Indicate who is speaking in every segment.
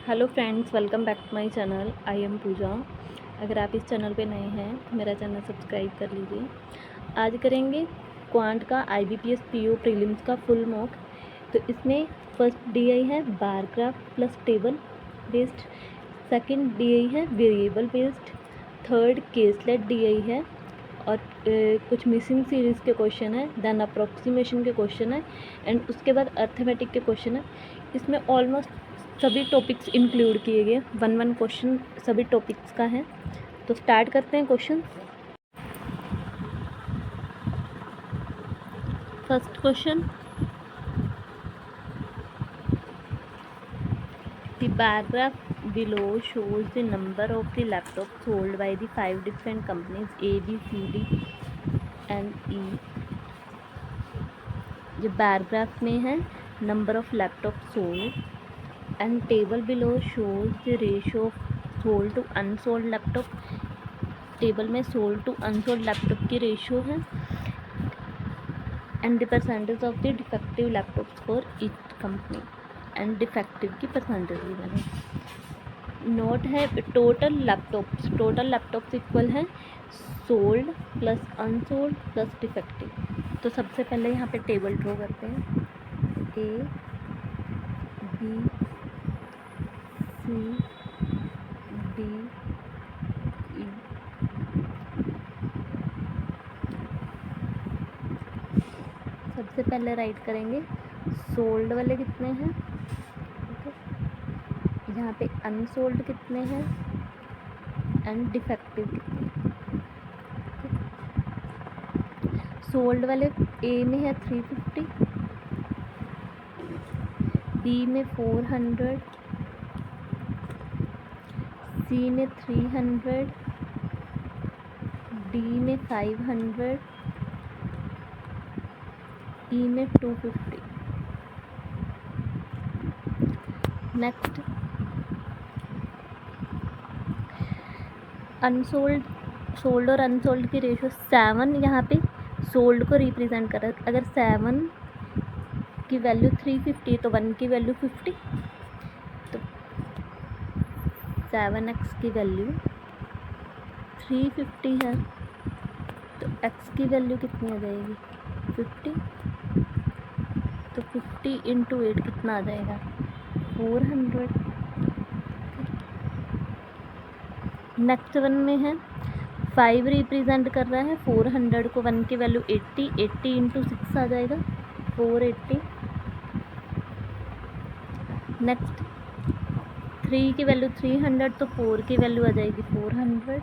Speaker 1: Hello friends, welcome back to my channel. I am Pooja. अगर आप इस चैनल पे नए हैं तो मेरा चैनल सब्सक्राइब कर लीजिए। आज करेंगे क्वांट का IBPS PO प्रीलिम्स का फुल मॉक। तो इसमें फर्स्ट DI है bar graph plus table based, second DI है variable based, third caselet DI है और कुछ मिसिंग सीरीज़ के क्वेश्चन है, देन अप्रोक्सीमेशन के क्वेश्चन है एंड उसके बाद अर्थमेटिक के क्वेश्चन है। इसमें ऑलमोस्ट सभी टॉपिक्स इंक्लूड किए गए, वन क्वेश्चन सभी टॉपिक्स का है। तो स्टार्ट करते हैं question. First question, the bar graph below shows the number of the laptops sold by the 5 different companies A, B, C, D and E। जो बार ग्राफ में है number of laptop sold and table below shows the ratio of sold to unsold laptop। Table में sold to unsold laptop की ratio है and the percentage of the defective laptops for each company and defective की percentage भी बने। Note है total laptops equal है sold plus unsold plus defective. तो सबसे पहले यहाँ पे टेबल ड्रॉ करते हैं। A, B, C, D, E। सबसे पहले राइट करेंगे सोल्ड वाले कितने हैं, ओके, यहाँ पे अनसोल्ड कितने हैं एंड डिफेक्टिव कितने हैं। सोल्ड वाले A में है 350, B में 400, C में 300, D में 500, E में 250। नेक्स्ट सोल्ड और अनसोल्ड की रेशियो 7 यहाँ पे सोल्ड को रिप्रेजेंट कर रहा है। अगर 7 की वैल्यू 350 तो 1 की वैल्यू 50, तो 7x की वैल्यू 350 है तो x की वैल्यू कितनी आ जाएगी 50। तो 50 इंटू 8 कितना आ जाएगा 400। नेक्स्ट वन में है 5 रिप्रेजेंट कर रहा है 400 को, 1 की वैल्यू 80 इंटू 6 आ जाएगा 480। नेक्स्ट 3 की वैल्यू 300 तो 4 की वैल्यू आ जाएगी 400।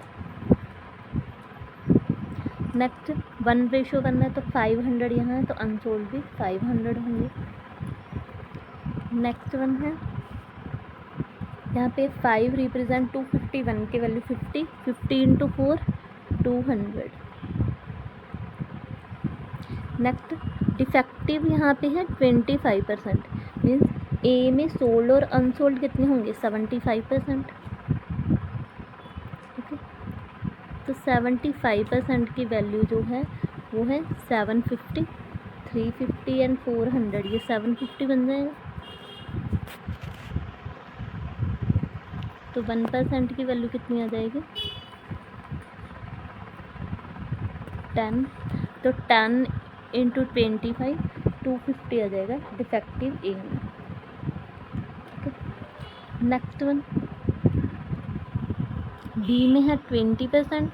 Speaker 1: नेक्स्ट 1:1 है तो 500 यहाँ है तो अनसोल्ड भी 500 होंगे। नेक्स्ट वन है यहाँ पे 5 रिप्रेजेंट 250, 1 की वैल्यू 50 इंटू 4 200। नेक्स्ट डिफेक्टिव यहाँ पे है 25%, मीन्स ए में सोल्ड और अनसोल्ड कितने होंगे 75%, ओके। तो 75% की वैल्यू जो है वो है 750, 350 एंड 400, ये 750 बन जाएगा। तो 1% की वैल्यू कितनी आ जाएगी 10, तो 10 इंटू 25 250 आ जाएगा डिफेक्टिव ए में। नेक्स्ट वन बी में है 20%,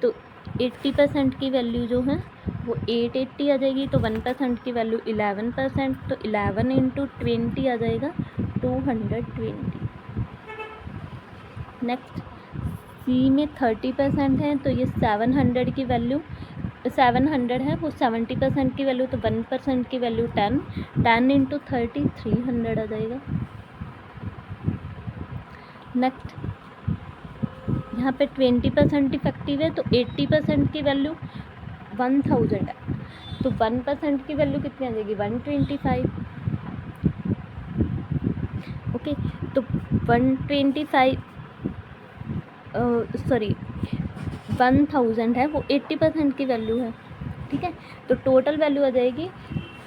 Speaker 1: तो 80% की वैल्यू जो है वो 880 आ जाएगी। तो 1% की वैल्यू 11%, तो 11 इंटू 20 आ जाएगा 220। नेक्स्ट सी में 30% है तो ये 700 की वैल्यू 700 है, वो 70% की वैल्यू, तो 1% की वैल्यू 10 इंटू 30 300 आ जाएगा। नेक्स्ट यहाँ पे 20% इफेक्टिव है तो 80% की वैल्यू 1000 है, तो 1% की वैल्यू कितनी आ जाएगी 125, ओके। तो 125 1000 है, वो 80% की वैल्यू है, ठीक है। तो टोटल वैल्यू आ जाएगी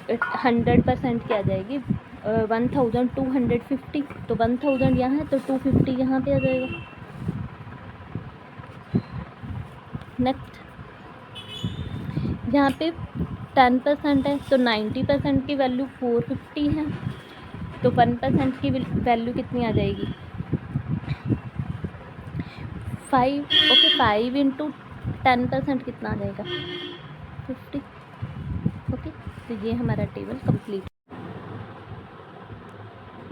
Speaker 1: 100% की आ जाएगी 1250, तो 1000 यहाँ है तो 250 यहाँ पे आ जाएगा। नेक्स्ट यहाँ पे 10% है तो 90% की वैल्यू 450 है, तो 1% की वैल्यू कितनी आ जाएगी 5। ओके 5 इंटू 10% कितना आ जाएगा 50। ओके तो ये हमारा table complete.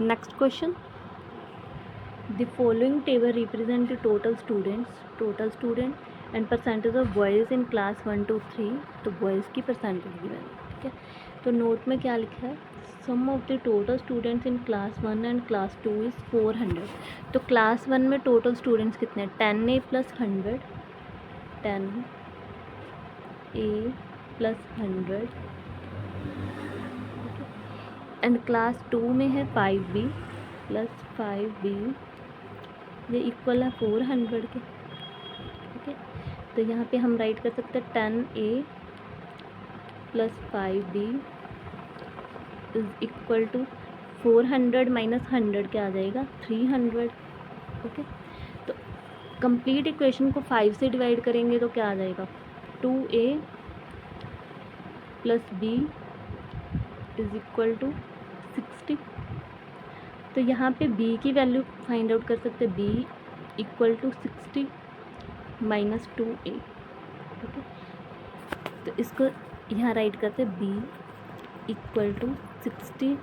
Speaker 1: Next question, the following table represent the total student and percentage of boys in class 1 to 3। तो बॉयज़ की परसेंटेज गिवन है, ठीक है। तो नोट में क्या लिखा है, sum of the total students in class 1 and class 2 is 400। तो क्लास 1 में टोटल स्टूडेंट्स कितने हैं 10A + 100, 10A + 100, एंड क्लास 2 में है 5B + 5B, ये इक्वल है 400 के, ठीक है। तो यहाँ पे हम राइट कर सकते हैं 10A + 5B is equal to 400 - 100 क्या आ जाएगा 300। ओके तो कंप्लीट इक्वेशन को 5 से डिवाइड करेंगे तो क्या आ जाएगा 2A + B is equal to 60। तो यहाँ पे B की वैल्यू फाइंड आउट कर सकते हैं, B equal to 60 - 2A। Okay तो इसको यहाँ राइट करते हैं B equal to 60 -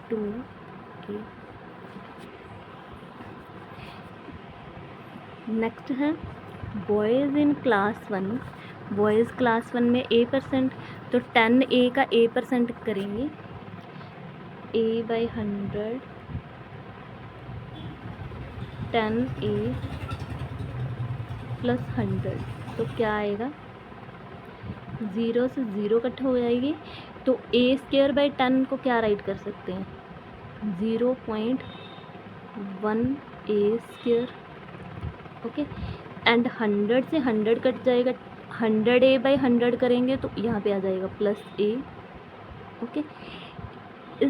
Speaker 1: 2A। Next है boys in class 1, boys class 1 में A%, तो 10A का A% करेंगे A/100, 10A + 100, तो क्या आएगा 0 से 0 कट हो जाएगी, तो A²/10 को क्या राइट कर सकते हैं 0.1 A²। ओके एंड 100 से 100 कट जाएगा, 100A/100 करेंगे तो यहाँ पे आ जाएगा +A। Okay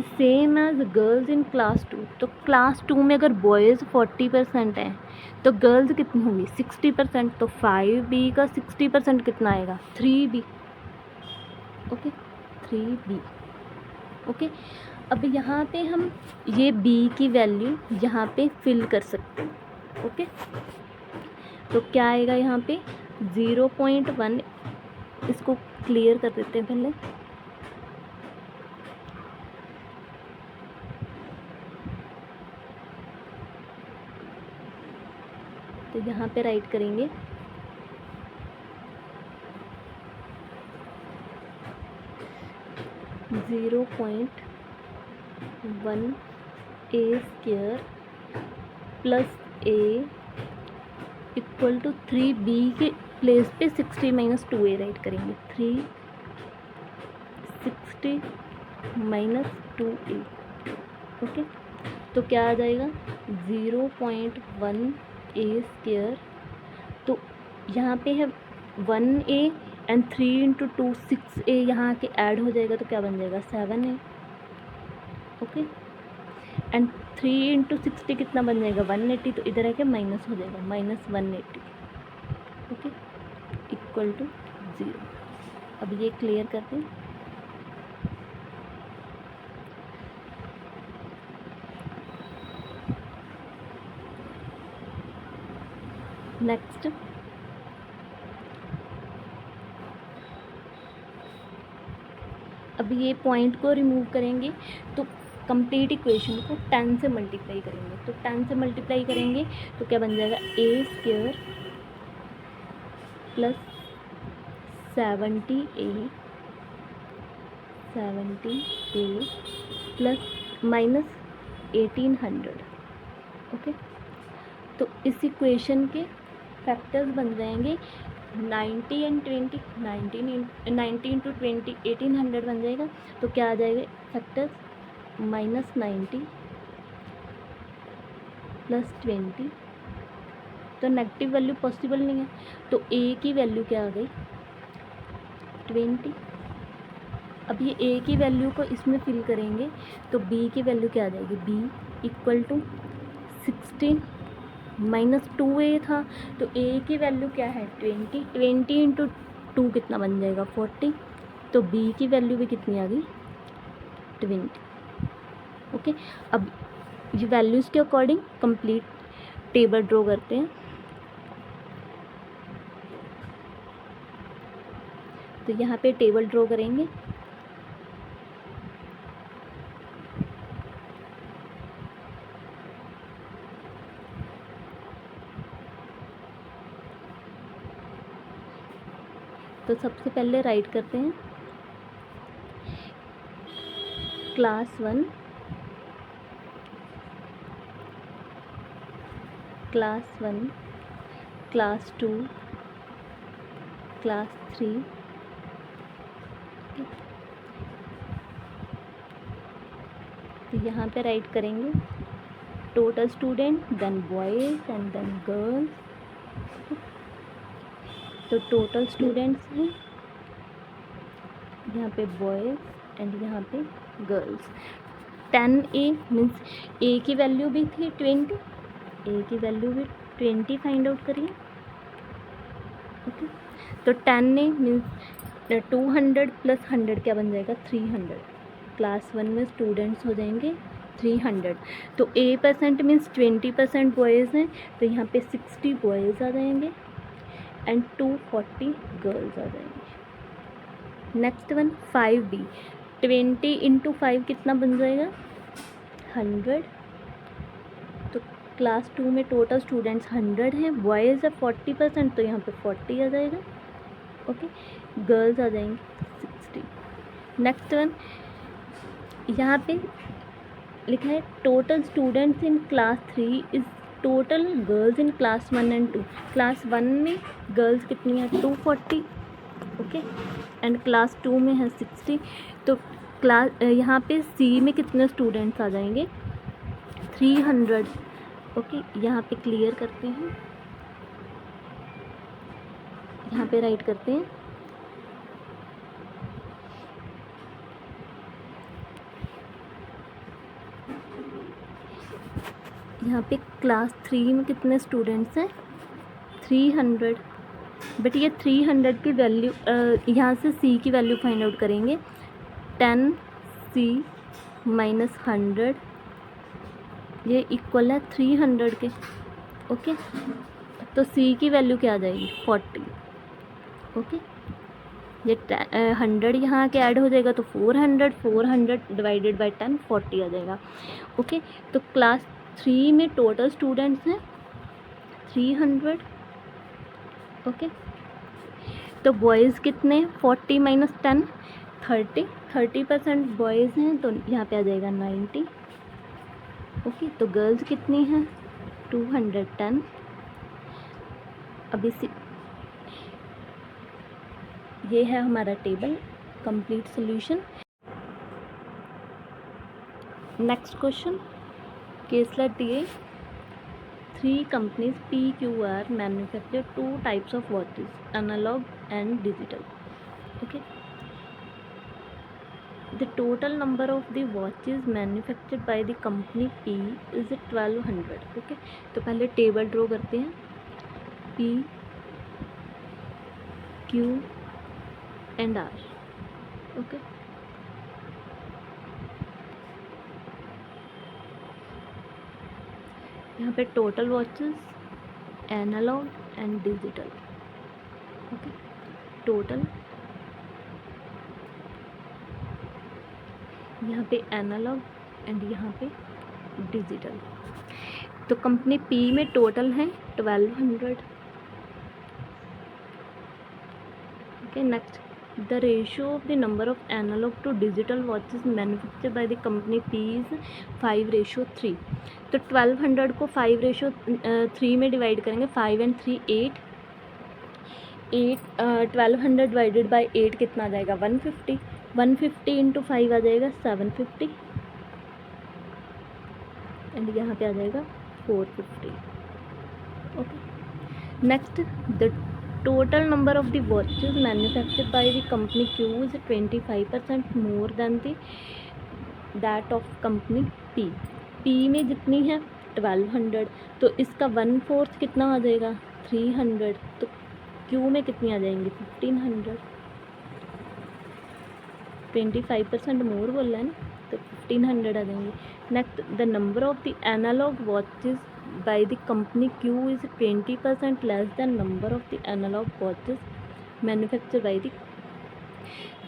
Speaker 1: same age girls in class 2, तो क्लास 2 में अगर बॉयज़ 40% हैं तो गर्ल्स कितनी होंगी 60%, तो 5B का 60% कितना आएगा 3B। Okay 3B। ओके अब यहाँ पे हम ये B की वैल्यू यहाँ पे फिल कर सकते हैं। ओके तो क्या आएगा यहाँ पे 0.1, इसको क्लियर कर देते हैं पहले। तो यहाँ पे राइट करेंगे 0.1 A² + A equal to 3B के प्लेस पे 60 - 2A राइट करेंगे, 360 - 2A। ओके तो क्या आ जाएगा 0.1 A², तो यहाँ पे है 1A एंड 3 × 2 6A यहाँ के ऐड हो जाएगा तो क्या बन जाएगा 7A। ओके एंड 3 × 60 कितना बन जाएगा 180, तो इधर आके माइनस हो जाएगा -180। Okay equal to 0। अब ये क्लियर करते हैं। नेक्स्ट अब ये पॉइंट को रिमूव करेंगे तो कंप्लीट इक्वेशन को 10 से मल्टीप्लाई करेंगे, तो 10 से मल्टीप्लाई करेंगे तो क्या बन जाएगा A² + 70A + -1800। ओके तो इस इक्वेशन के फैक्टर्स बन जाएंगे 90 एंड 20, 19 × 20 1800 बन जाएगा, तो क्या आ जाएगा फैक्टर्स -90 + 20, तो नेगेटिव वैल्यू पॉसिबल नहीं है, तो A की वैल्यू क्या आ गई 20। अब ये ए की वैल्यू को इसमें फिल करेंगे तो बी की वैल्यू क्या आ जाएगी, B equal to 16 minus 2a था, तो ए की वैल्यू क्या है 20, 20 इंटू 2 कितना बन जाएगा 40, तो बी की वैल्यू भी कितनी आ गई 20। ओके, अब ये वैल्यूज़ के अकॉर्डिंग कंप्लीट टेबल ड्रॉ करते हैं। तो यहाँ पे टेबल ड्रॉ करेंगे। तो सबसे पहले राइट करते हैं क्लास 1, क्लास 1, क्लास 2, क्लास 3, तो यहाँ पे राइट करेंगे total student, then boys and then girls. तो टोटल स्टूडेंट्स हैं यहाँ पे बॉयज़ एंड यहाँ पे गर्ल्स। 10a मीन्स ए की वैल्यू भी थी 20, ए की वैल्यू भी 20 फाइंड आउट करिए। ओके, तो 10a मीन्स 200 प्लस 100 क्या बन जाएगा 300। क्लास 1 में स्टूडेंट्स हो जाएंगे 300, तो a% मीन्स 20% बॉयज़ हैं, तो यहाँ पे 60 बॉयज़ आ जाएंगे एंड 240 गर्ल्स आ जाएंगे। नेक्स्ट वन 5b, 20 इंटू 5 कितना बन जाएगा 100, तो क्लास 2 में टोटल स्टूडेंट्स 100 हैं, बॉयज़ है 40%, तो यहाँ पे 40 आ जाएगा। ओके, गर्ल्स आ जाएंगी 60। नेक्स्ट वन यहाँ पे लिखा है total students in class 3 is total girls in class 1 and 2। Class 1 में गर्ल्स कितनी है 240, ओके, एंड क्लास 2 में है 60, तो क्लास यहाँ पे सी में कितने स्टूडेंट्स आ जाएंगे 300। ओके, यहाँ पे क्लियर करते हैं, यहाँ पे राइट करते हैं यहाँ पे क्लास 3 में कितने स्टूडेंट्स हैं 300, बट ये 300 की वैल्यू यहाँ से सी की वैल्यू फाइंड आउट करेंगे। 10c माइनस 100 ये इक्वल है 300 के। ओके, तो सी की वैल्यू क्या आ जाएगी 40। ओके, ये 100 यहाँ के ऐड हो जाएगा तो 400 डिवाइडेड बाई 10 40 आ जाएगा। ओके, तो क्लास 3 में टोटल स्टूडेंट्स हैं 300। ओके, तो बॉयज़ कितने 40 माइनस 10 30% बॉयज़ हैं, तो यहाँ पे आ जाएगा 90। ओके, तो गर्ल्स कितनी हैं 210। अब इसी ये है हमारा table complete solution. Next question, Kesla TA 3 companies PQR manufacture 2 types of watches, analog and digital. Okay, the total number of the watches manufactured by the company P is 1200. Okay, तो पहले टेबल ड्रॉ करते हैं P Q and R. Okay, यहाँ पे total watches, analog and digital. Okay, total यहाँ पे analogue and यहाँ पे डिजिटल। तो कंपनी P में टोटल है 1200। Okay, next the ratio of the number of analog to digital watches manufactured by the company P is 5:3। तो 1200 को 5:3 में डिवाइड करेंगे, 5 and 3 8 1200 डिवाइडेड बाय 8 कितना आ जाएगा 150, 150 इंटू 5 आ जाएगा 750 एंड यहाँ पे आ जाएगा 450। Okay, next the total number of the watches manufactured by the company Q is 25% more than the that of company P. P में जितनी है 1200, तो इसका 1/4 कितना आ जाएगा 300, तो Q में कितनी आ जाएंगी 1500। 25% मोर बोल रहा है ना, तो 1500 आ जाएंगे। Next, the number of the analog watches by the company Q is 20% less than number of the analog watches manufacture by the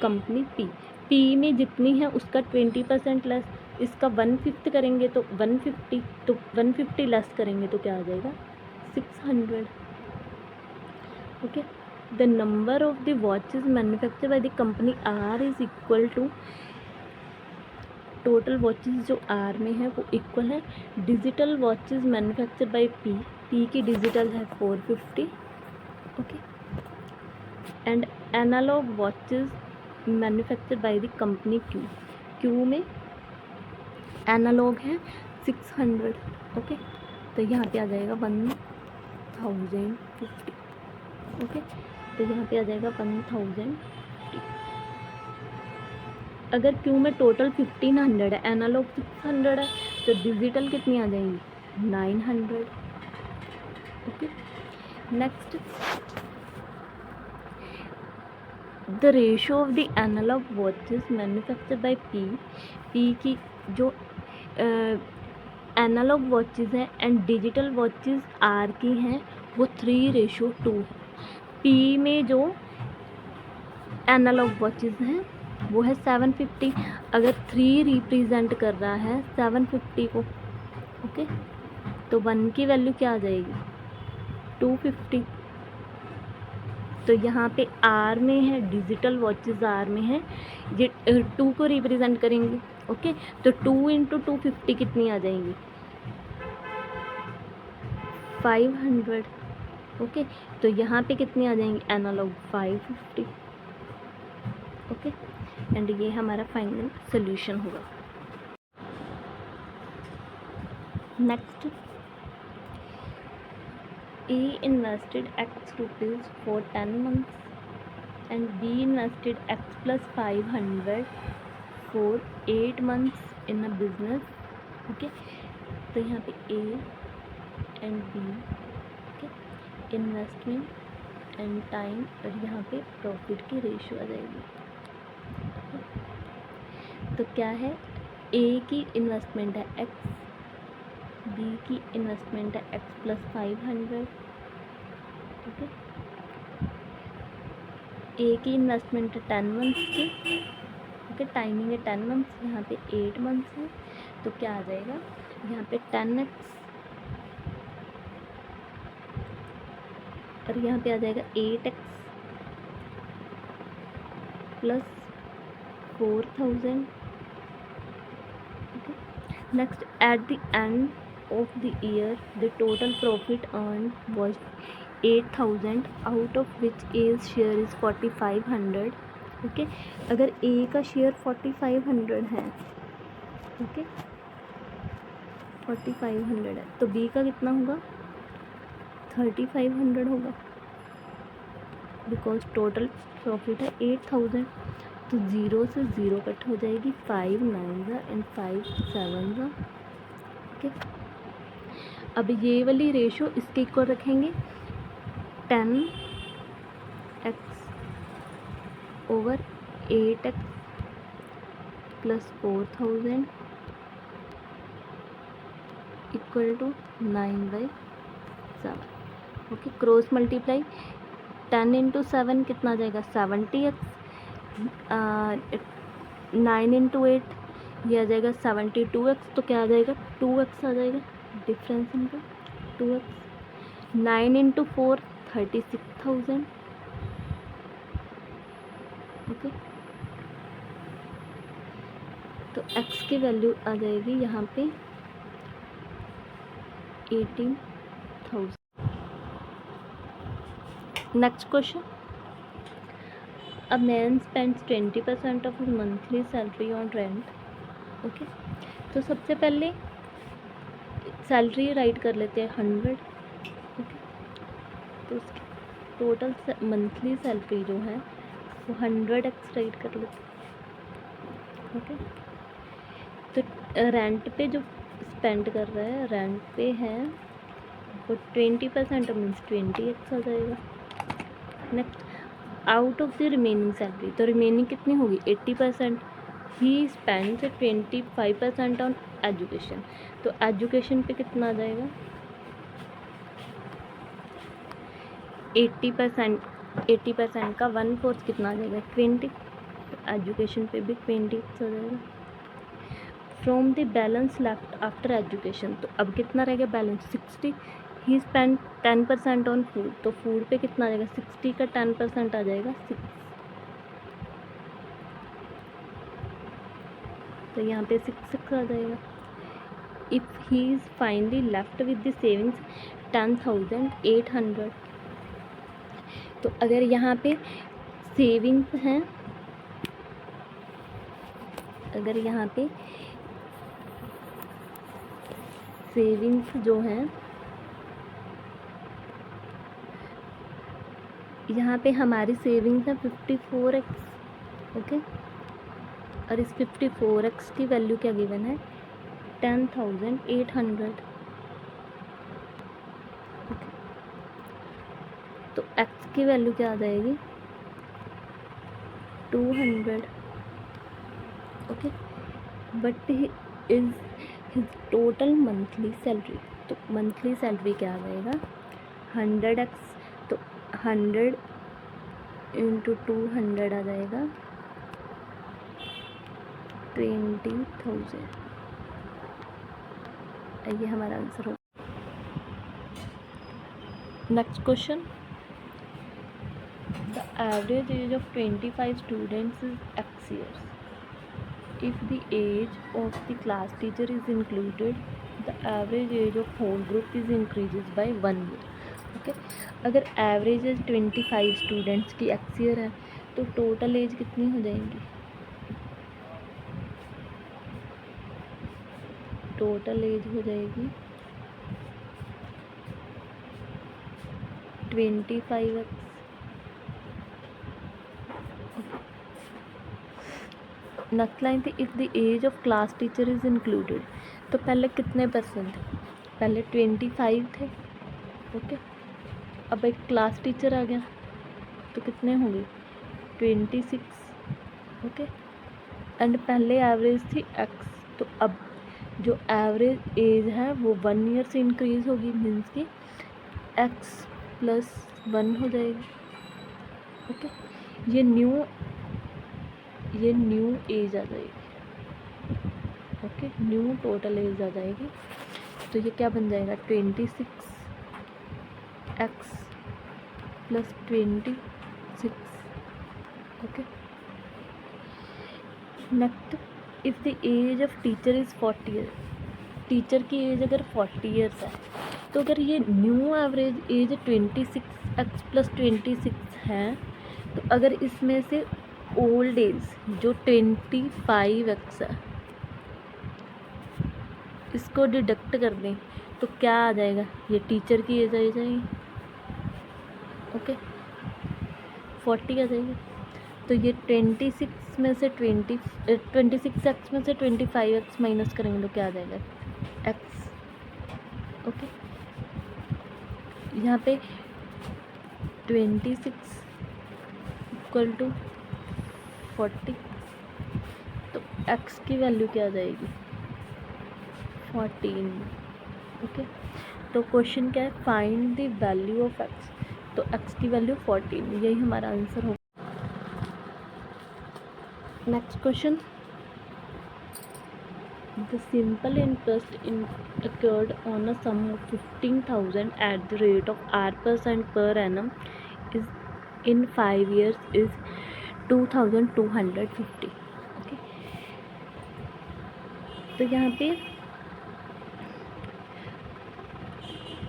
Speaker 1: company P। P में जितनी है उसका 20% लेस, इसका 1/5 करेंगे तो 150, तो 150 लेस करेंगे तो क्या आ जाएगा 600। Okay, the number of the watches manufacture by the company R is equal to, total watches जो R में है वो इक्वल है digital watches manufacture by P। P की डिजिटल है 450। Okay, and analog watches manufacture by the company Q। Q में analog है 600। Okay, तो यहाँ पे आ जाएगा 1050। ओके, तो यहाँ पे आ जाएगा 1050। अगर Q में टोटल 1500 है, एनालॉग 600 है, तो डिजिटल कितनी आ जाएंगी 900। Okay, next, the ratio of the analog watches manufactured by P। P की जो एनालॉग वॉचेस हैं एंड डिजिटल वॉचेस R की हैं वो 3:2 है। P में जो एनालॉग वॉचेस हैं वो है 750। अगर 3 रिप्रेजेंट कर रहा है 750 को, ओके, तो 1 की वैल्यू क्या आ जाएगी 250। तो यहाँ पे R में है, डिजिटल वॉचेस R में है, ये 2 को रिप्रेजेंट करेंगे। ओके, तो 2 × 250 कितनी आ जाएंगी 500। ओके, तो यहाँ पे कितनी आ जाएंगी एनालॉग 550। ओके, एंड ये हमारा फाइनल सोल्यूशन होगा। Next, A invested X rupees for 10 months and B invested X plus 500 for 8 months in a business। Okay, तो यहाँ पे A and B, okay, investment and time, और यहाँ पे प्रॉफिट की रेशियो आ जाएगी। तो क्या है, A की इन्वेस्टमेंट है X, B की इन्वेस्टमेंट है X plus 500। ओके, A की इन्वेस्टमेंट है 10 मंथ्स की। ओके, टाइमिंग है 10 मंथ्स, यहाँ पे 8 मंथ्स है, तो क्या आ जाएगा यहाँ पे 10x, और यहाँ पे आ जाएगा 8x plus 4000। Next, at the end of the year the total profit earn was 8000 out of which A's share is 4500। Okay, अगर A का शेयर 4500 है, ओके, 4500 है, तो B का कितना होगा 3500 होगा, बिकॉज टोटल प्रॉफिट है 8000। तो 0 से 0 कट हो जाएगी, 5 9 एंड 5 7। ओके, अब ये वाली रेशो इसके इक्वल रखेंगे 10x over 8x plus 4000 equal to 9/7। Okay, cross multiply 10 × 7 कितना आ जाएगा 70x, 9 × 8 ये आ जाएगा 72x, तो क्या आ जाएगा 2x आ जाएगा, डिफरेंस इनका 2x। 9 × 4 36,000। ओके, तो x की वैल्यू आ जाएगी यहाँ पे 18,000। Next question, a man spends 20% of his monthly salary on rent. Okay, तो सबसे पहले सैलरी राइट कर लेते हैं 100। ओके, तो टोटल मंथली सैलरी जो है वो 100x राइट कर लेते। ओके, तो रेंट पे जो स्पेंड कर रहा है, रेंट पे है वो 20% मीन्स 20x आ जाएगा। Next, out of the remaining salary, तो रिमेनिंग कितनी होगी 80%। ही स्पेंड्स 25% ऑन एजुकेशन, तो एजुकेशन पे कितना आ जाएगा 80% का 1/4 कितना आ जाएगा 20, तो एजुकेशन पे भी 20 हो जाएगा। From the balance left after education, तो अब कितना रहेगा balance 60। He spend 10% on food, तो फूड पे कितना आ जाएगा 60 का 10% आ जाएगा 6, तो यहाँ पे 6 आ जाएगा। If he is finally left with the savings 10,800, तो अगर यहाँ पे सेविंग्स हैं, अगर यहाँ पे सेविंग्स जो हैं, यहाँ पे हमारी सेविंग्स है 54x। ओके, और इस 54x की वैल्यू क्या गिवन है 10,800। ओके, तो x की वैल्यू क्या आ जाएगी 200। Okay, but is his total monthly salary, तो मंथली सैलरी क्या आ जाएगा 100x, तो 100 × 200 आ जाएगा 20,000। ये हमारा आंसर हो। Next question, the average age of 25 students is x years. If the age of the class teacher is included, the average age of whole group is increases by 1 year. Okay, अगर average age 25 students की x year है तो total as कितनी हो जाएंगी, total as हो जाएगी 25x। Next line थी if the age of class teacher is included, तो पहले कितने परसेंट थे, पहले 25 थे। ओके, अब एक क्लास टीचर आ गया तो कितने होंगे 26। ओके, एंड पहले एवरेज थी x, तो अब जो एवरेज एज है वो 1 ईयर से इंक्रीज़ होगी, मीन्स कि x + 1 हो जाएगी। ओके, ये न्यू एज आ जाएगी। ओके, न्यू टोटल एज आ जाएगी, तो ये क्या बन जाएगा 26x + 26। Okay, next, if the age of teacher is 40 year, teacher की एज अगर 40 ईयर्स है, तो अगर ये न्यू एवरेज एज 26x + 26 है, तो अगर इसमें से ओल्ड एज जो 25x है इसको डिडक्ट कर दें तो क्या आ जाएगा, ये टीचर की एज आ जाएगी। ओके, 40 आ जाएगी, तो ये 26 में से 26x में से 25x माइनस करेंगे तो क्या आ जाएगा x। ओके, यहाँ पे 26 = 40, तो x की वैल्यू क्या आ जाएगी 14। ओके, तो क्वेश्चन क्या है find the value of x, तो x की वैल्यू 14, यही हमारा आंसर होगा। Next question, the simple interest incurred on a sum of 15,000 at the rate of R% per annum is in 5 years is 2,250। Okay, तो यहाँ पे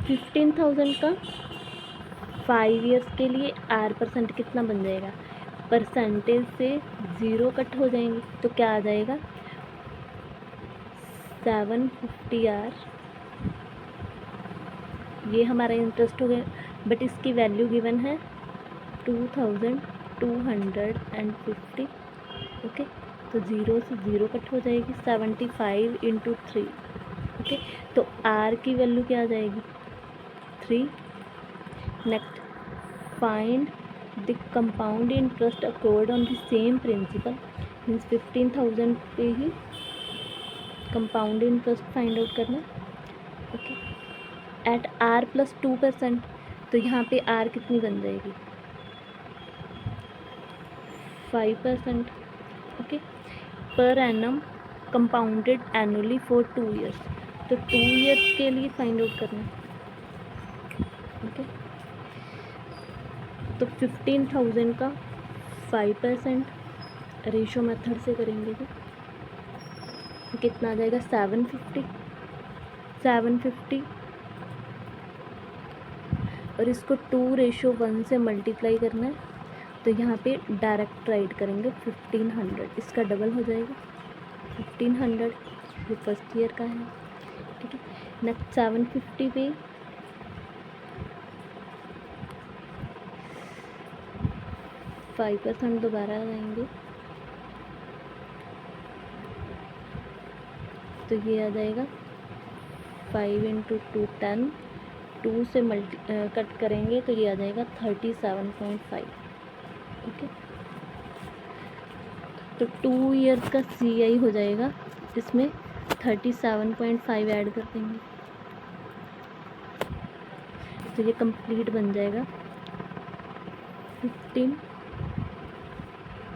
Speaker 1: 15,000 का 5 ईयर्स के लिए R% कितना बन जाएगा, परसेंटेज से 0 कट हो जाएंगे, तो क्या आ जाएगा 750R। ये हमारा इंटरेस्ट हो गया, बट इसकी वैल्यू गिवन है 2250, ओके। तो 0 से 0 कट हो जाएगी, 75 इंटू 3, ओके। तो R की वैल्यू क्या आ जाएगी, 3। Next, find the compound interest accord on the same principal, means 15,000 पे ही कंपाउंड इंटरेस्ट फाइंड आउट करना, ओके। एट R प्लस 2%, तो यहाँ पे R कितनी बन जाएगी, 5%, okay. Per annum compounded annually for 2 years, तो 2 ईयर्स के लिए फाइंड आउट करना, ओके। तो 15,000 का 5% रेशो मेथड से करेंगे तो कितना आ जाएगा, 750 और इसको 2:1 से मल्टीप्लाई करना है, तो यहाँ पे डायरेक्ट राइट करेंगे 1500, इसका डबल हो जाएगा 1500, ये फर्स्ट ईयर का है, ठीक है। नेक्स्ट 750 पे 5% दोबारा लगाएंगे, तो ये आ जाएगा 5 इंटू 2 10, 2 से कट करेंगे तो ये आ जाएगा 37.5, ओके। तो 2 ईयर्स का CI हो जाएगा, इसमें 37.5 ऐड कर देंगे, तो ये कंप्लीट बन जाएगा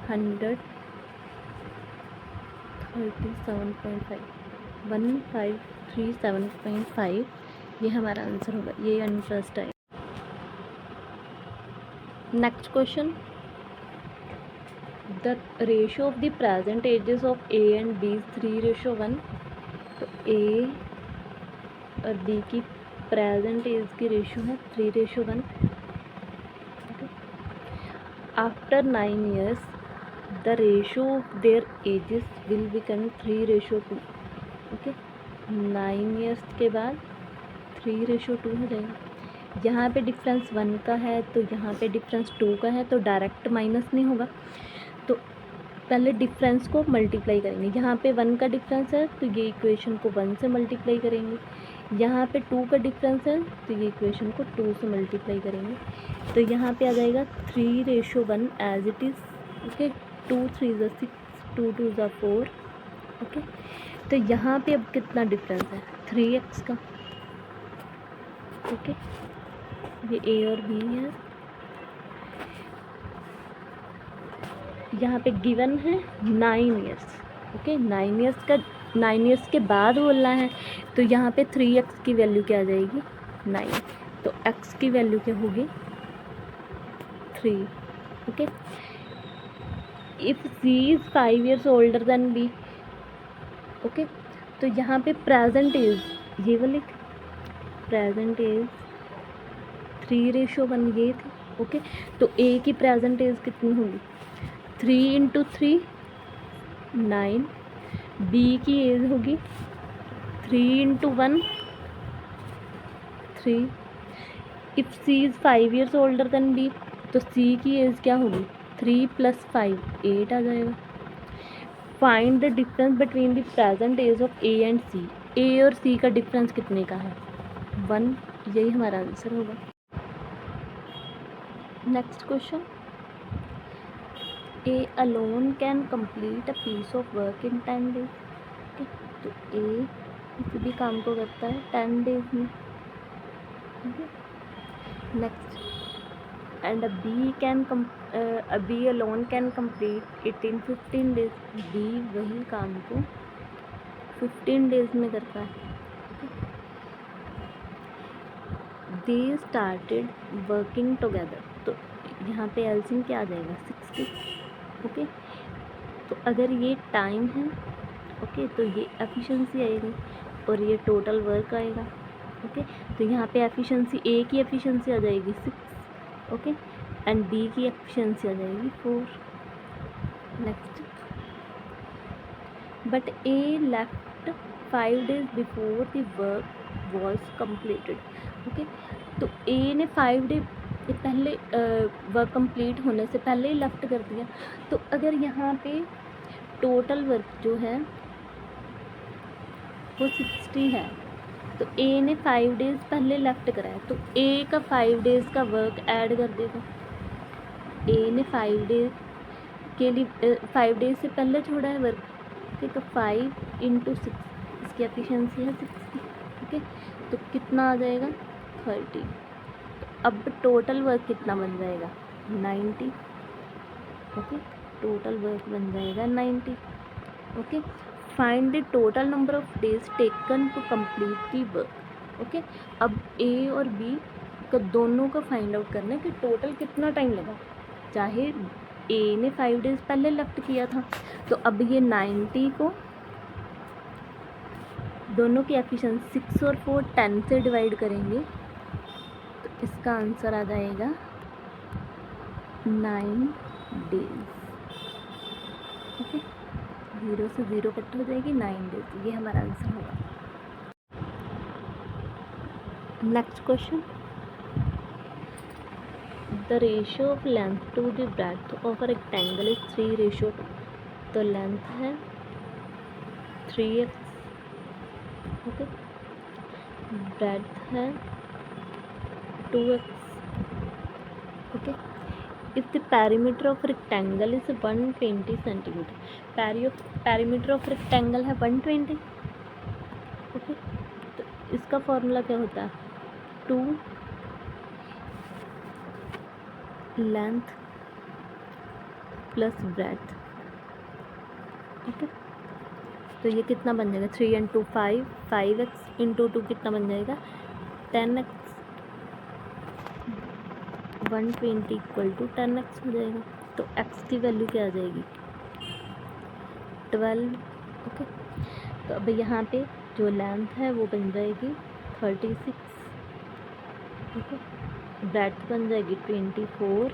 Speaker 1: 1537.5 ये हमारा आंसर होगा, ये इंटरेस्ट है। Next question, the ratio of the present ages of A and B 3:1, तो A और B की प्रेजेंट एज की रेशियो है 3:1, after 9 years the ratio of their edges will become 3:2, okay. 9 years के बाद 3:2 हो जाएगा। यहाँ पे डिफरेंस 1 का है तो यहाँ पे डिफरेंस 2 का है, तो डायरेक्ट माइनस नहीं होगा, तो पहले डिफरेंस को मल्टीप्लाई करेंगे। यहाँ पे 1 का डिफरेंस है तो ये इक्वेशन को 1 से मल्टीप्लाई करेंगे, यहाँ पे 2 का डिफरेंस है तो ये इक्वेशन को 2 से मल्टीप्लाई करेंगे, तो यहाँ पे आ जाएगा 3:1 एज इट इज़, ओके। 2 3 ज़ा 6, 2 2 ज़ा 4, ओके। तो यहाँ पे अब कितना डिफरेंस है, 3x का, ओके। ये A और B है, यहाँ पे गिवन है 9 years, ओके। 9 years के बाद बोलना है, तो यहाँ पे 3x की वैल्यू क्या आ जाएगी, 9, तो x की वैल्यू क्या होगी, 3, okay. If C is 5 years older than B, okay. तो यहाँ पे प्रेजेंट एज, ये वाली प्रेजेंट एज 3:1 ये थी, ओके। तो A की प्रेजेंट एज कितनी होगी, 3 इंटू 3 9, B की एज होगी 3 into 1 3। If C is 5 years older than B, तो C की एज क्या होगी, 3 + 5 8 आ जाएगा। Find the difference between the present age of A and C, A और C का डिफरेंस कितने का है, 1, यही हमारा आंसर होगा। Next question, A alone can complete a piece of work in 10 days, okay? तो A किसी भी काम को करता है 10 days में, okay? Next, and B alone can complete it in 15 days, B वही काम को 15 days में करता है, okay? They started working together, तो यहाँ पे LCM क्या आ जाएगा, 60, ओके। तो अगर ये टाइम है, ओके, तो ये एफिशिएंसी आएगी और ये टोटल वर्क आएगा, ओके। तो यहाँ पे एफिशिएंसी, A की एफिशिएंसी आ जाएगी 6, ओके, एंड B की एफिशिएंसी आ जाएगी 4। Next, but A left 5 days before the work was completed, okay. तो A ने 5 day ये पहले वर्क कंप्लीट होने से पहले ही लेफ़्ट कर दिया। तो अगर यहाँ पे टोटल वर्क जो है वो 60 है, तो ए ने 5 डेज़ पहले लेफ़्ट करा है, तो ए का 5 डेज़ का वर्क ऐड कर देगा। ए ने 5 डेज़ के लिए 5 डेज़ से पहले छोड़ा है वर्क, ठीक है। 5 × 6 इसकी एफिशिएंसी है 60, ठीक है। तो कितना आ जाएगा 30। अब टोटल वर्क कितना बन जाएगा 90, ओके। टोटल वर्क बन जाएगा 90, okay. Find the total number of days taken to complete the work, okay. अब ए और बी का दोनों का फाइंड आउट करना है कि टोटल कितना टाइम लगा। चाहे ए ने 5 डेज़ पहले लेफ्ट किया था, तो अब ये 90 को दोनों की एफिशिएंसी 6 और 4 10 से डिवाइड करेंगे, तो इसका आंसर आ जाएगा 9 डेज़, ओके। 0 से 0 कट हो जाएगी, 9 डेज़, ये हमारा आंसर होगा। Next question, the ratio of length to the breadth of a rectangle is 3:2। तो लेंथ है 3x, ओके। ब्रेड्थ है 2x, okay. If the perimeter of rectangle is 120 centimetre, perimeter of rectangle है 120, okay. तो इसका formula क्या होता है 2 length plus breadth, ठीक है। तो ये कितना बन जाएगा 3 × 2 5, 5x × 2 कितना बन जाएगा 10x, 120 = 10x हो जाएगा। तो x की वैल्यू क्या आ जाएगी 12, ओके। तो अब यहाँ पे जो लेंथ है वो बन जाएगी 36, ओके। ब्रेड्थ बन जाएगी 24,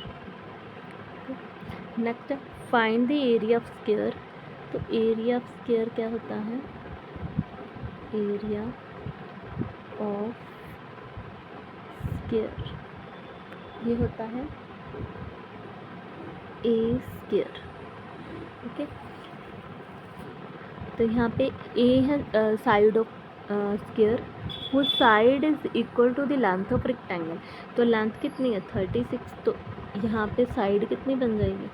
Speaker 1: next find the area of square. तो एरिया ऑफ स्क्वायर क्या होता है, एरिया ऑफ स्क्वायर ये होता है ए स्क्वायर, ओके। तो यहाँ पे ए है साइड ऑफ स्क्वायर, वो side is equal to the length of rectangle. तो लेंथ कितनी है 36, तो यहाँ पे साइड कितनी बन जाएगी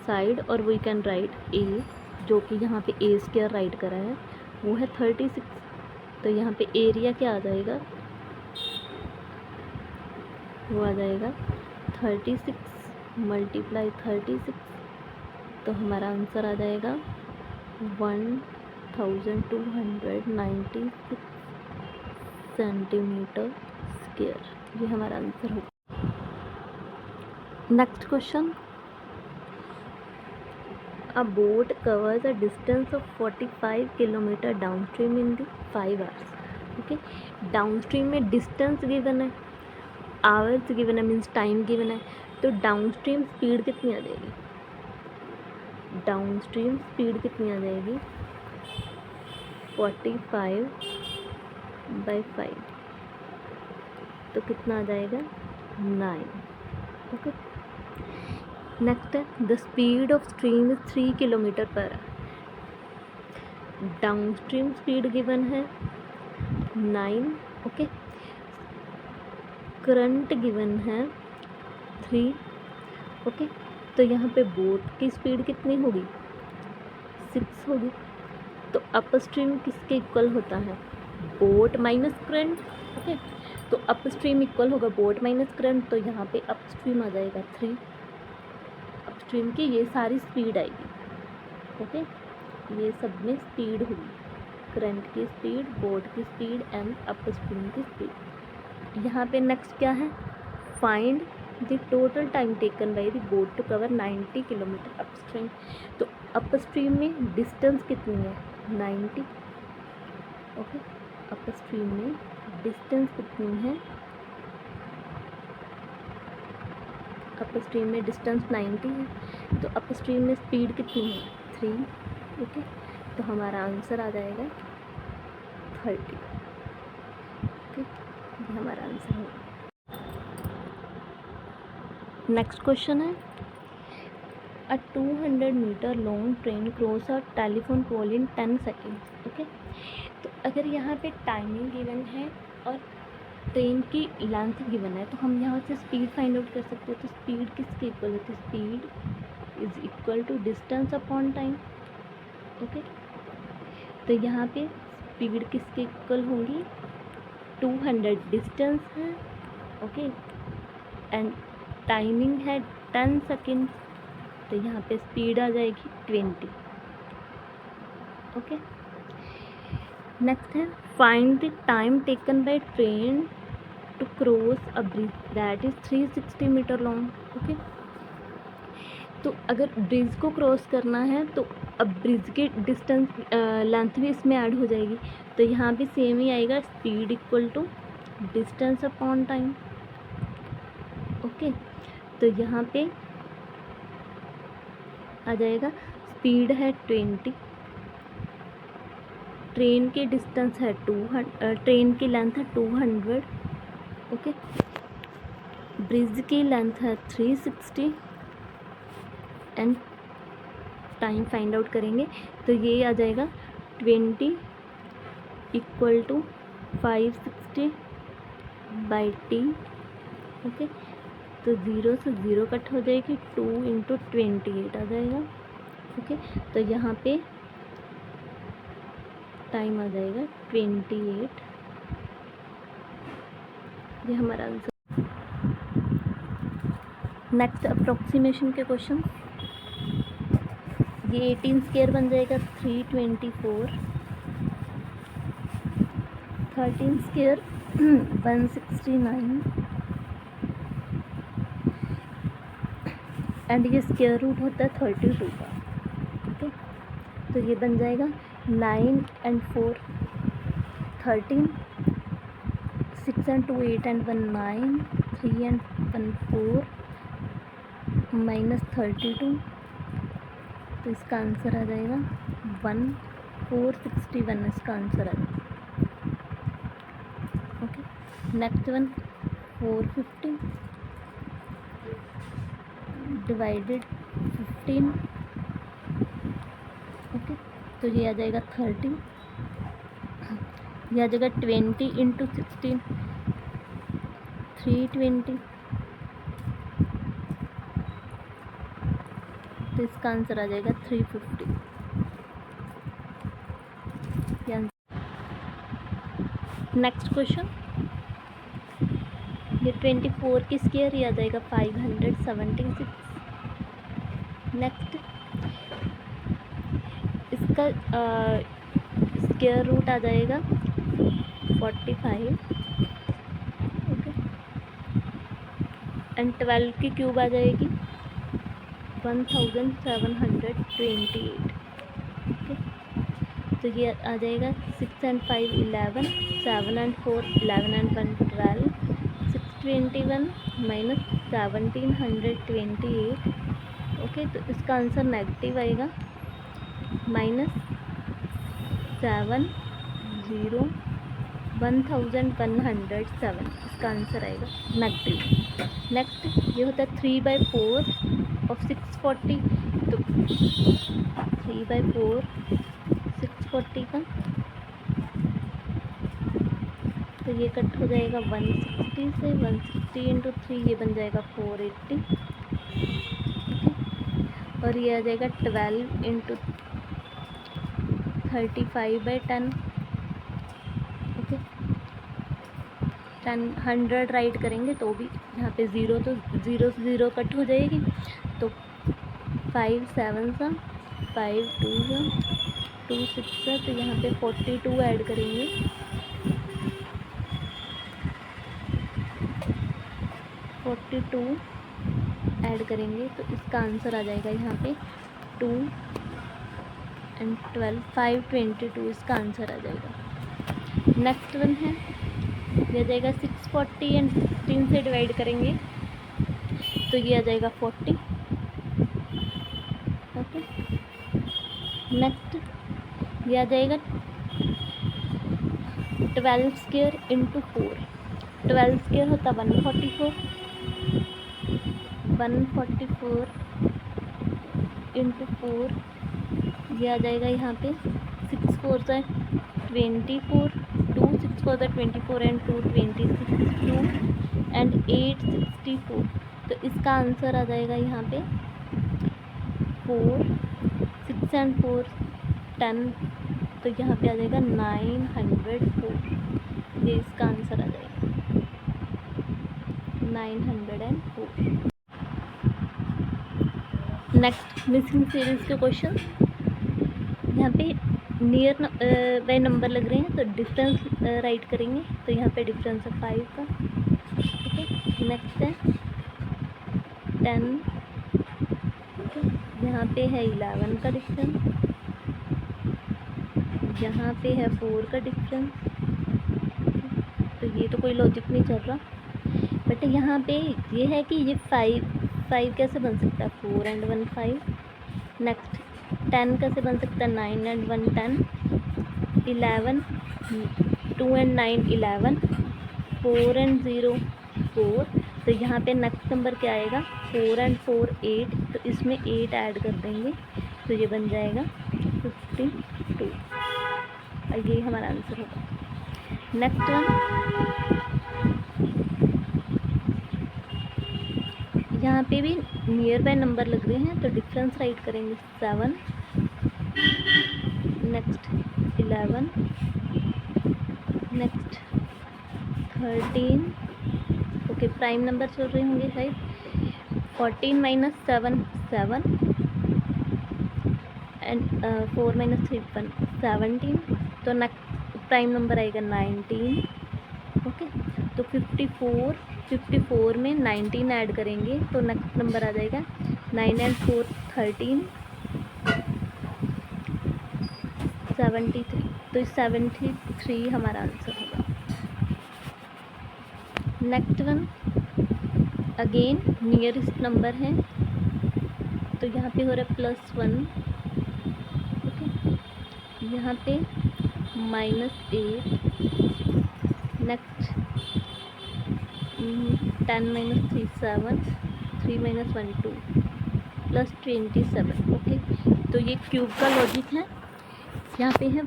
Speaker 1: साइड, और वी कैन राइट ए, जो कि यहाँ पे ए स्क्वायर राइट करा है वो है 36। तो यहाँ पे एरिया क्या आ जाएगा, वो आ जाएगा 36 × 36, तो हमारा आंसर आ जाएगा 1296 सेंटीमीटर स्क्वायर, ये हमारा आंसर होगा। Next question, A boat covers a distance of 45 kilometre downstream in the 5 hours, okay. Downstream में डिस्टेंस गिवन है, आवर्स गिवन है, मीन्स टाइम गिवन है। तो डाउनस्ट्रीम स्पीड कितनी आ जाएगी, डाउनस्ट्रीम स्पीड कितनी आ जाएगी 45/5, तो कितना आ जाएगा 9, ओके। नेक्स्ट है the speed of stream is 3 km/h। Downstream speed given है 9, ओके। करंट गिवन है 3, ओके। तो यहाँ पे बोट की स्पीड कितनी होगी 6 होगी। तो अपस्ट्रीम किसके इक्वल होता है बोट माइनस करंट, ओके। तो अपस्ट्रीम इक्वल होगा बोट माइनस करंट, तो यहाँ पे अपस्ट्रीम आ जाएगा 3। अपस्ट्रीम की ये सारी स्पीड आएगी, ओके। ये सब में स्पीड होगी, करंट की स्पीड, बोट की स्पीड एंड अपस्ट्रीम की स्पीड। यहाँ पे नेक्स्ट क्या है find the total time taken by the boat to cover 90 kilometre upstream. तो अपस्ट्रीम में डिस्टेंस कितनी है 90, ओके। अपस्ट्रीम में डिस्टेंस कितनी है, अपस्ट्रीम में डिस्टेंस 90 है, तो अपस्ट्रीम में स्पीड कितनी है 3, ओके। तो हमारा आंसर आ जाएगा 30, ओके। ये हमारा आंसर होगा। नेक्स्ट क्वेश्चन है, a 200 metre long train cross a telephone pole in 10 seconds. Okay, तो अगर यहाँ पे टाइमिंग गिवन है और ट्रेन की लेंथ गिवन है तो हम यहाँ से स्पीड फाइंड आउट कर सकते हैं। तो स्पीड किसके इक्वल होती है? Speed is equal to distance upon time. Okay, तो यहाँ पे स्पीड किसके इक्वल होंगी? 200 डिस्टेंस है, ओके, एंड टाइमिंग है 10 सेकेंड, तो यहाँ पे स्पीड आ जाएगी 20। ओके, नेक्स्ट है, find the time taken by train to cross a bridge that is 360 metre long. Okay, तो अगर ब्रिज को क्रॉस करना है तो अब ब्रिज की डिस्टेंस लेंथ भी इसमें ऐड हो जाएगी, तो यहाँ भी सेम ही आएगा, speed equal to distance upon time. Okay, तो यहाँ पे आ जाएगा, स्पीड है 20, ट्रेन की डिस्टेंस है 200, ट्रेन की लेंथ है 200, ओके, ब्रिज की लेंथ है 360 एंड टाइम फाइंड आउट करेंगे तो ये आ जाएगा 20 equal to 560 by T. Okay, तो 0 से 0 कट हो जाएगी, 2 इंटू 28 आ जाएगा। ओके, तो यहाँ पे टाइम आ जाएगा 28, ये हमारा आंसर। नेक्स्ट अप्रोक्सीमेशन के क्वेश्चन, ये 18 स्क्वायर बन जाएगा 324, 13 स्क्वायर 169 एंड ये स्क्वायर रूट होता है 32 का। ओके, तो ये बन जाएगा 9 and 4 13, 6 and 2 8 and 1 9, 3 and 1 4 minus 32, तो इसका आंसर आ जाएगा 1461, इसका आंसर आ जाएगा। Okay, next one 450 divided 15, okay, तो ये आ जाएगा 30, ये आ जाएगा 20 इंटू 16 320, तो इसका आंसर आ जाएगा 350। नेक्स्ट क्वेश्चन, ये 24 की स्क्वायर ही आ जाएगा 576। नेक्स्ट इसका स्क्वायर रूट आ जाएगा 45, ओके, एंड 12 की क्यूब आ जाएगी 1728। ओके, तो ये आ जाएगा 6 and 5 11, 7 and 4 11 and 1 12, 621 minus 1728। Okay, तो इसका आंसर नेगेटिव आएगा, -7 0 1107, इसका आंसर आएगा नेगेटिव। नेक्स्ट ये होता है 3/4 ऑफ 640, तो 3/4 640 का, तो ये कट हो जाएगा 160 से, 160 इंटू 3 ये बन जाएगा 480, और ये आ जाएगा 12 इंटू 35/10। ओके, 100 राइट करेंगे तो भी यहाँ पे 0, तो 0 से 0 कट हो जाएगी, तो 5 7 सा 5 2 सा 2 6 सा, तो यहाँ पे 42 ऐड करेंगे, 42 ऐड करेंगे तो इसका आंसर आ जाएगा यहाँ पे 2 and 12 522, इसका आंसर आ जाएगा। नेक्स्ट वन है, ये आ जाएगा 640 एंड 16 से डिवाइड करेंगे तो ये आ जाएगा 40। ओके, नेक्स्ट ये आ जाएगा 12 स्क्वायर इंटू 4, 12 स्क्वायर होता 144, 144 इंटू 4, ये आ जाएगा यहाँ पे 6 4 से 24, 2 6 4 से 24 एंड 2 26 2 एंड 8 64। तो इसका आंसर आ जाएगा यहाँ पे 4 6 एंड 4 10, तो यहाँ पे आ जाएगा 904। ये इसका आंसर आ जाएगा 904। नेक्स्ट मिसिंग सीरीज के क्वेश्चन, यहाँ पे नियर बाय नंबर लग रहे हैं तो डिफरेंस राइट करेंगे। तो यहाँ पे डिफरेंस है 5 का। ओके, नेक्स्ट है 10, यहाँ पे है 11 का डिफरेंस, यहाँ पे है 4 का डिफरेंस। तो ये तो कोई लॉजिक नहीं चल रहा, बट यहाँ पे ये है कि ये 5 कैसे बन सकता है, 4 एंड 1 5। नेक्स्ट 10 कैसे बन सकता है, 9 एंड 1 10। 11 2 and 9 11, 4 and 0 4। तो यहाँ पे नेक्स्ट नंबर क्या आएगा, 4 एंड 4 8, तो इसमें 8 ऐड कर देंगे तो ये बन जाएगा 52। ये हमारा आंसर होगा। नेक्स्ट वन, यहाँ पे भी नियर बाय नंबर लग रहे हैं तो डिफरेंस राइट करेंगे 7, next 11, next 13। Okay, prime number चल रहे होंगे शायद। 14 माइनस 7 7 एंड 4 माइनस 3 1 17। तो नेक्स्ट प्राइम नंबर आएगा 19। ओके, तो 54 में 19 ऐड करेंगे तो नेक्स्ट नंबर आ जाएगा 9 एंड 4 13 73। तो 73 हमारा आंसर होगा। Next one, again nearest number है तो यहाँ पे हो रहा है +1। ओके, यहाँ पे -8, नेक्स्ट 10 माइनस 3 7, 3 माइनस 1 2 +27। ओके, तो ये क्यूब का लॉजिक है। यहाँ पे है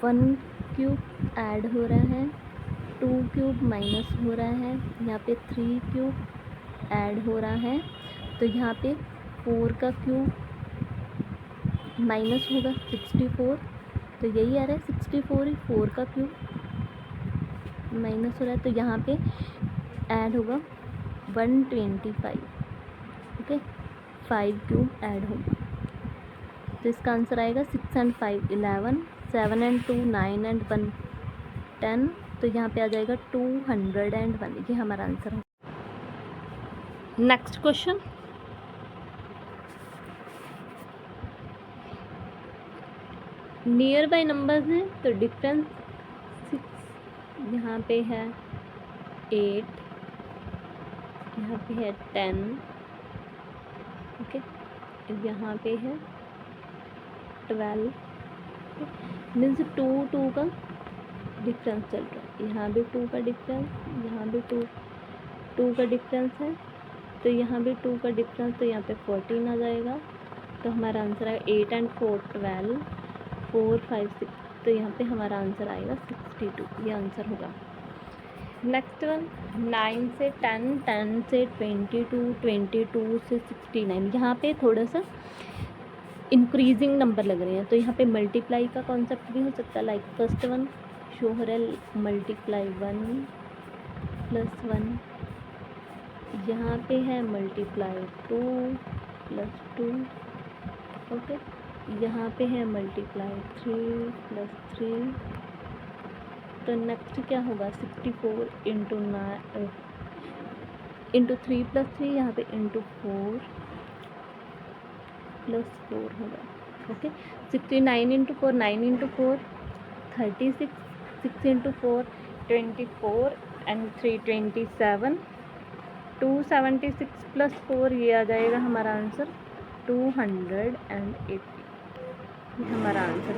Speaker 1: 1 क्यूब ऐड हो रहा है, 2 क्यूब माइनस हो रहा है, यहाँ पे 3 क्यूब ऐड हो रहा है। तो यहाँ पे 4 का क्यूब माइनस होगा 64, तो यही आ रहा है 64 ही। 4 का क्यूब माइनस हो रहा है तो यहाँ पे ऐड होगा 125। ओके, 5 क्यूब ऐड होगा तो इसका आंसर आएगा 6 एंड 5 11, 7 एंड 2 9 एंड 1 10। तो यहाँ पे आ जाएगा 201। ये हमारा आंसर है। Next question, near by numbers हैं तो डिफरेंस 6, यहाँ पे है 8, यहाँ पे है 10। ओके, यहाँ पे है 12। मीन्स 2 का डिफरेंस चल रहा है। यहाँ भी 2 का डिफरेंस, यहाँ भी 2 का डिफरेंस है, तो यहाँ भी 2 का डिफरेंस, तो यहाँ पे 14 आ जाएगा। तो हमारा आंसर आएगा 8 एंड 4 12, 4 5 6। तो यहाँ पे हमारा आंसर आएगा 62। ये आंसर होगा। नेक्स्ट वन, 9 से 10, 10 से 22, 22 से 69। यहाँ पे थोड़ा सा इंक्रीजिंग नंबर लग रहे हैं तो यहाँ पे मल्टीप्लाई का कॉन्सेप्ट भी हो सकता है। लाइक फर्स्ट वन शो हो रहा है मल्टीप्लाई 1 + 1, यहाँ पे है मल्टीप्लाई 2 + 2। ओके, यहाँ पे है मल्टीप्लाई 3 + 3। तो नेक्स्ट क्या होगा, 64 इंटू 3 + 3, यहाँ पे इंटू 4 + 4 होगा। Okay, 69 into 4 9 into 4 36, 6 into 4 24 and 3 27, 276 + 4। ये आ जाएगा हमारा आंसर 280। ये हमारा आंसर।